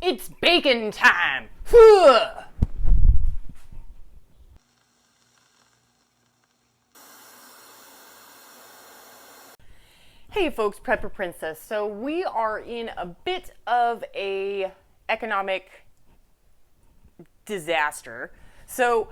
It's bacon time! Phew! Hey folks, Prepper Princess. So we are in a bit of a economic disaster. So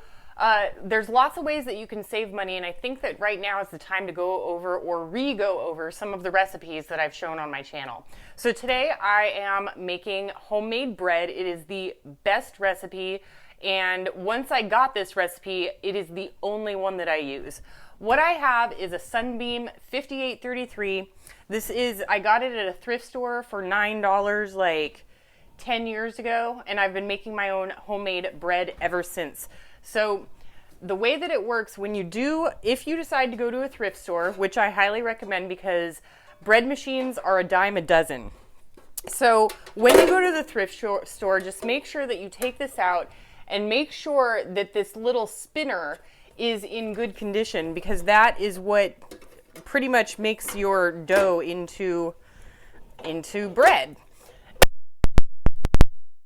there's lots of ways that you can save money, and I think that right now is the time to go over or re-go over some of the recipes that I've shown on my channel. So today I am making homemade bread. It is the best recipe, and once I got this recipe, it is the only one that I use. What I have is a Sunbeam 5833. I got it at a thrift store for $9 like 10 years ago, and I've been making my own homemade bread ever since. So the way that it works, if you decide to go to a thrift store, which I highly recommend because bread machines are a dime a dozen. So when you go to the thrift store, just make sure that you take this out and make sure that this little spinner is in good condition, because that is what pretty much makes your dough into bread.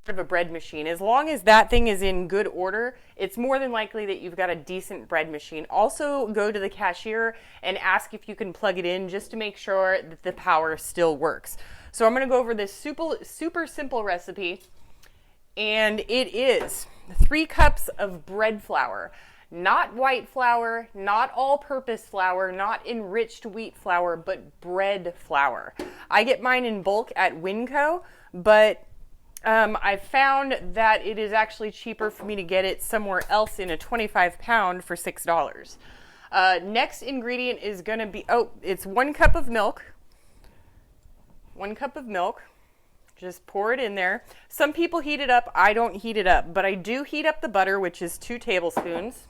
Of a bread machine, as long as that thing is in good order, it's more than likely that you've got a decent bread machine. Also, go to the cashier and ask if you can plug it in just to make sure that the power still works. So I'm going to go over this super simple recipe, and it is 3 cups of bread flour. Not white flour, not all-purpose flour, not enriched wheat flour, but bread flour. I get mine in bulk at Winco, but I found that it is actually cheaper for me to get it somewhere else in a 25-pound for $6. Next ingredient is going to be, it's 1 cup of milk. 1 cup of milk. Just pour it in there. Some people heat it up. I don't heat it up, but I do heat up the butter, which is 2 tablespoons.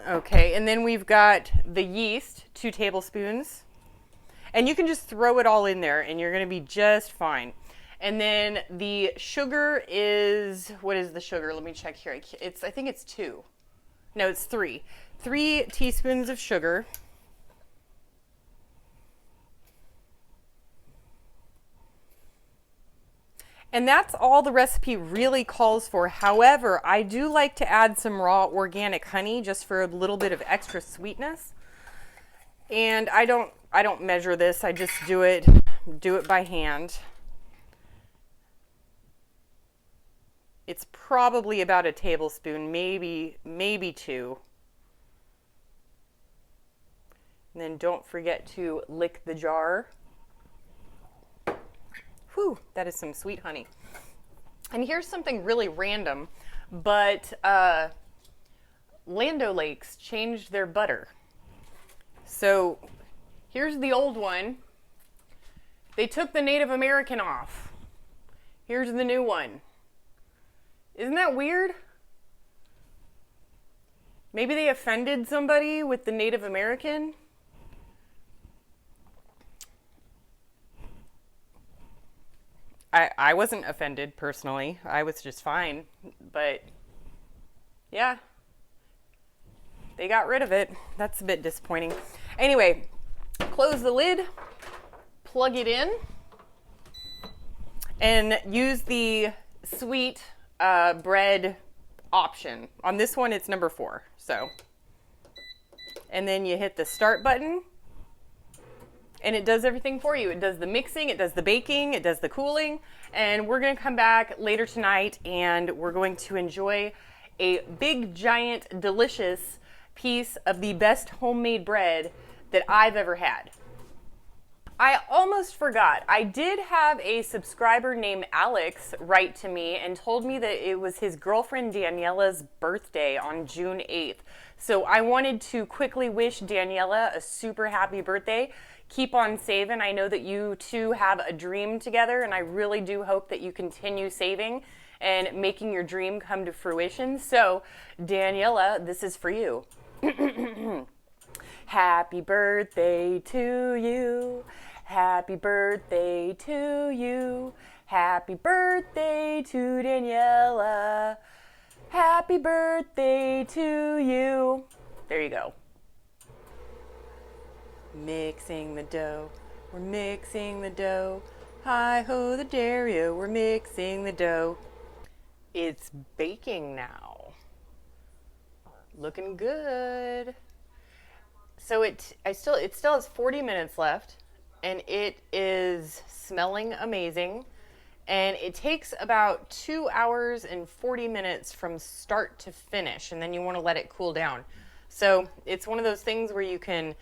Okay, and then we've got the yeast, 2 tablespoons. And you can just throw it all in there and you're going to be just fine. And then the sugar is, what is the sugar? Let me check here. I think it's 2. No, it's 3. 3 teaspoons of sugar. And that's all the recipe really calls for. However, I do like to add some raw organic honey just for a little bit of extra sweetness. And I don't measure this. I just do it by hand. It's probably about a tablespoon, maybe 2. And then don't forget to lick the jar. Whew, that is some sweet honey. And here's something really random, but Land O'Lakes changed their butter. So here's the old one. They took the Native American off. Here's the new one. Isn't that weird? Maybe they offended somebody with the Native American? I wasn't offended personally. I was just fine. But yeah, they got rid of it. That's a bit disappointing. Anyway, close the lid, plug it in, and use the sweet bread option. On this one, it's number 4. So, and then you hit the start button, and it does everything for you. It does the mixing, it does the baking, it does the cooling, and we're going to come back later tonight, and we're going to enjoy a big, giant, delicious piece of the best homemade bread that I've ever had. I almost forgot. I did have a subscriber named Alex write to me and told me that it was his girlfriend Daniela's birthday on June 8th. So I wanted to quickly wish Daniela a super happy birthday. Keep on saving. I know that you two have a dream together, and I really do hope that you continue saving and making your dream come to fruition. So Daniela, this is for you. Happy birthday to you. Happy birthday to you. Happy birthday to Daniela. Happy birthday to you. There you go. Mixing the dough, We're mixing the dough. Hi-ho the dairy-o, we're mixing the dough. It's baking now. Looking good. So it still has 40 minutes left, and it is smelling amazing. And it takes about 2 hours and 40 minutes from start to finish, and then you want to let it cool down. So it's one of those things where you can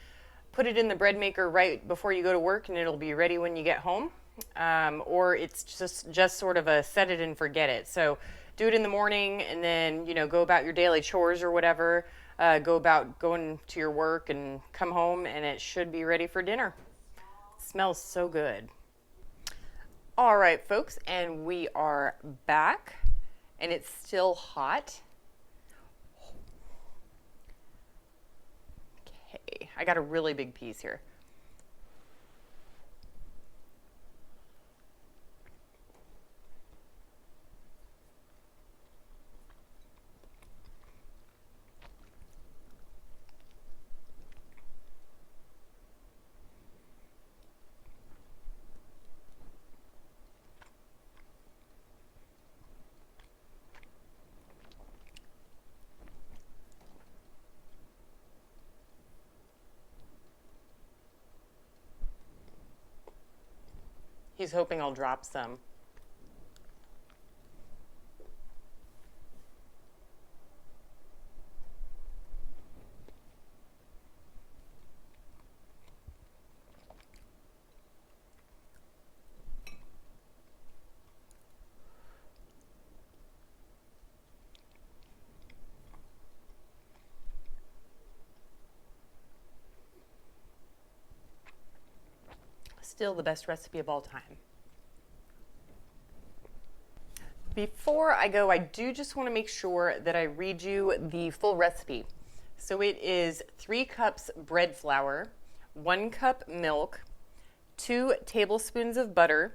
put it in the bread maker right before you go to work, and it'll be ready when you get home. Or it's just sort of a set it and forget it. So do it in the morning, and then go about your daily chores or whatever. Go about going to your work and come home, and it should be ready for dinner. It smells so good. All right, folks, and we are back, and it's still hot. Okay, I got a really big piece here. He's hoping I'll drop some. Still the best recipe of all time. Before I go, I do just want to make sure that I read you the full recipe. So it is 3 cups bread flour, 1 cup milk, 2 tablespoons of butter,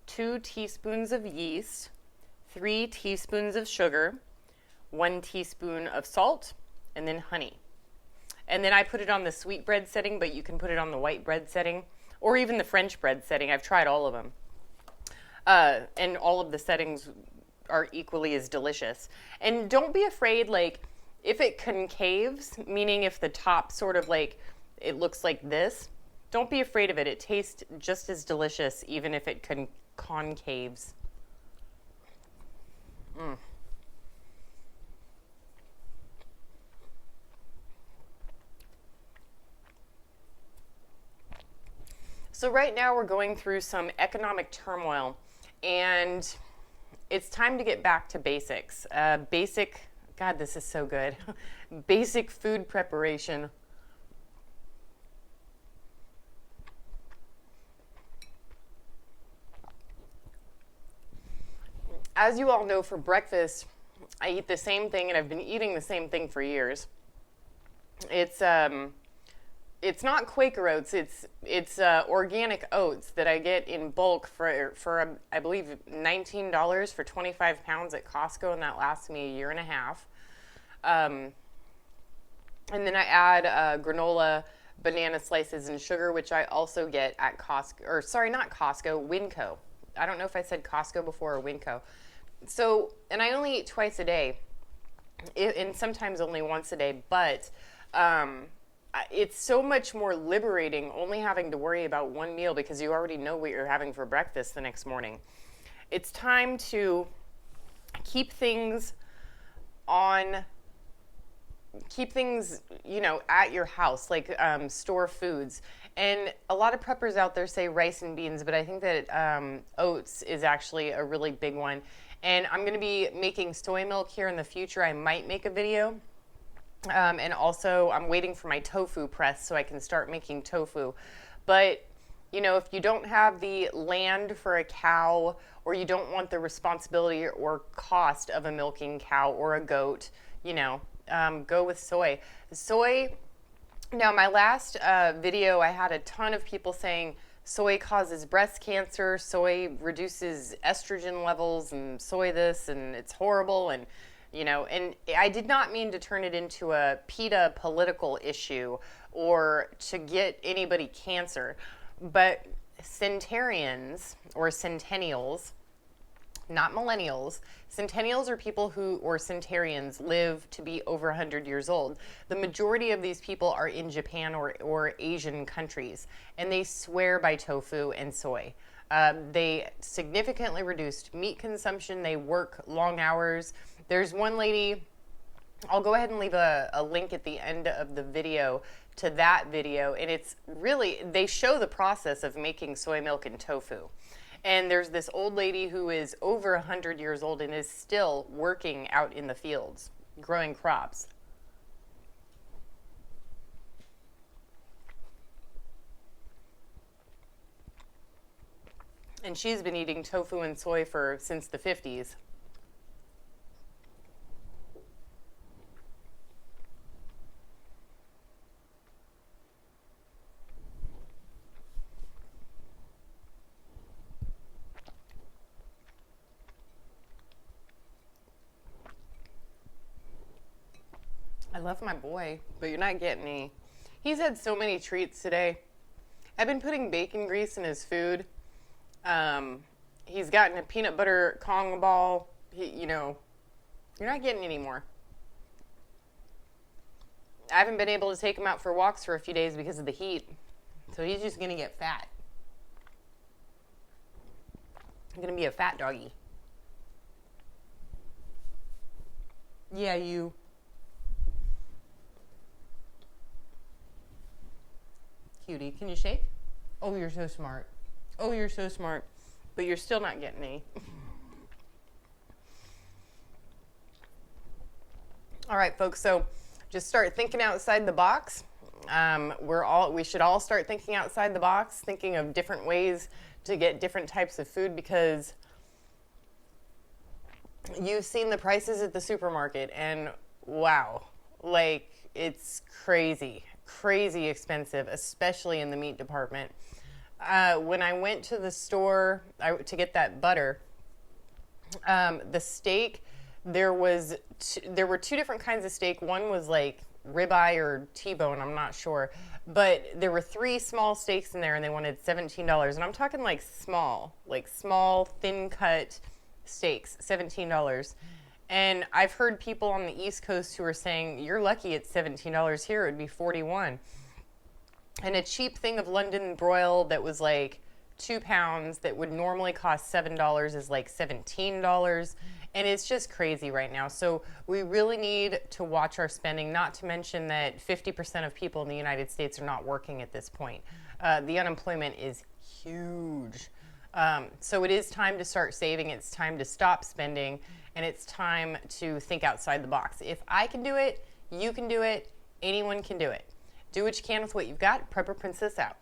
2 teaspoons of yeast, 3 teaspoons of sugar, 1 teaspoon of salt, and then honey. And then I put it on the sweet bread setting, but you can put it on the white bread setting or even the French bread setting. I've tried all of them. And all of the settings are equally as delicious. And don't be afraid, like, if it concaves, meaning if the top sort of like, it looks like this, don't be afraid of it. It tastes just as delicious even if it concaves. So right now we're going through some economic turmoil, and it's time to get back to basics. God, this is so good. Basic food preparation. As you all know, for breakfast, I eat the same thing, and I've been eating the same thing for years. It's not Quaker oats. It's organic oats that I get in bulk for I believe $19 for 25 pounds at Costco, and that lasts me a year and a half. And then I add granola, banana slices, and sugar, which I also get at Costco. Or sorry, not Costco, Winco. I don't know if I said Costco before or Winco. So, and I only eat twice a day, and sometimes only once a day, but it's so much more liberating only having to worry about one meal because you already know what you're having for breakfast the next morning. It's time to keep things, at your house, like store foods. And a lot of preppers out there say rice and beans, but I think that oats is actually a really big one. And I'm going to be making soy milk here in the future. I might make a video. And also, I'm waiting for my tofu press so I can start making tofu. But, if you don't have the land for a cow, or you don't want the responsibility or cost of a milking cow or a goat, go with soy. Now, my last video, I had a ton of people saying soy causes breast cancer, soy reduces estrogen levels, and soy this, and it's horrible, and I did not mean to turn it into a PETA political issue or to get anybody cancer, But centenarians or centennials, not millennials. Centennials are people who, or centenarians, live to be over 100 years old. The majority of these people are in Japan or Asian countries, and they swear by tofu and soy. They significantly reduced meat consumption. They work long hours. There's one lady, I'll go ahead and leave a link at the end of the video to that video, and it's really, they show the process of making soy milk and tofu. And there's this old lady who is over 100 years old and is still working out in the fields, growing crops. And she's been eating tofu and soy since the 50s. I love my boy, but you're not getting any. He's had so many treats today. I've been putting bacon grease in his food. He's gotten a peanut butter Kong ball. You're not getting any more. I haven't been able to take him out for walks for a few days because of the heat. So he's just going to get fat. I'm going to be a fat doggy. Yeah, you. Cutie, can you shake? Oh, you're so smart. Oh, you're so smart. But you're still not getting any. All right, folks, so just start thinking outside the box. We should all start thinking outside the box, thinking of different ways to get different types of food, because you've seen the prices at the supermarket and wow, like it's crazy expensive, especially in the meat department. When I went to the store to get that butter, the steak, there were two different kinds of steak. One was like ribeye or T-bone, I'm not sure. But there were 3 small steaks in there and they wanted $17. And I'm talking like small, thin cut steaks, $17. And I've heard people on the East Coast who are saying, you're lucky it's $17 here, it would be $41. And a cheap thing of London broil that was like 2 pounds that would normally cost $7 is like $17. And it's just crazy right now. So we really need to watch our spending, not to mention that 50% of people in the United States are not working at this point. The unemployment is huge. So it is time to start saving. It's time to stop spending. And it's time to think outside the box. If I can do it, you can do it. Anyone can do it. Do what you can with what you've got. Prepper Princess out.